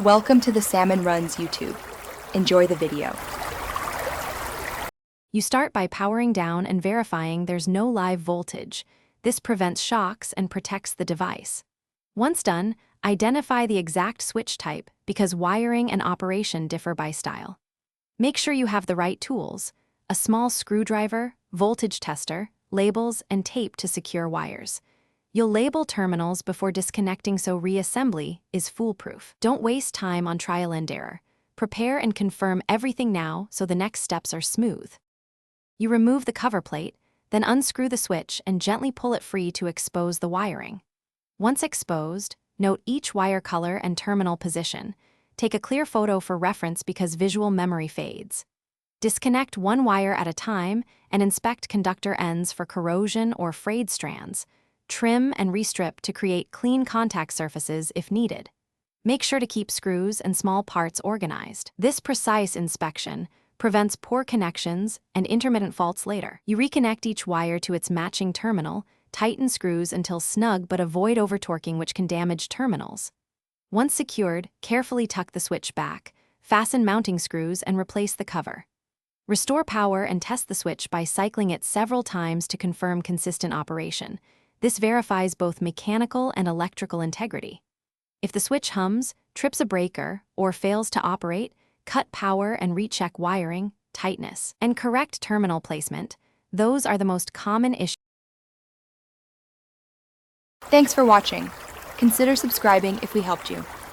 Welcome to the Salmon Runs YouTube. Enjoy the video. You start by powering down and verifying there's no live voltage. This prevents shocks and protects the device. Once done, identify the exact switch type because wiring and operation differ by style. Make sure you have the right tools: a small screwdriver, voltage tester, labels, and tape to secure wires. You'll label terminals before disconnecting so reassembly is foolproof. Don't waste time on trial and error. Prepare and confirm everything now so the next steps are smooth. You remove the cover plate, then unscrew the switch and gently pull it free to expose the wiring. Once exposed, note each wire color and terminal position. Take a clear photo for reference because visual memory fades. Disconnect one wire at a time and inspect conductor ends for corrosion or frayed strands. Trim and restrip to create clean contact surfaces if needed. Make sure to keep screws and small parts organized. This precise inspection prevents poor connections and intermittent faults later. You reconnect each wire to its matching terminal, tighten screws until snug but avoid over-torquing, which can damage terminals. Once secured, carefully tuck the switch back, fasten mounting screws and replace the cover. Restore power and test the switch by cycling it several times to confirm consistent operation. This verifies both mechanical and electrical integrity. If the switch hums, trips a breaker, or fails to operate, cut power and recheck wiring, tightness, and correct terminal placement. Those are the most common issues. Thanks for watching. Consider subscribing if we helped you.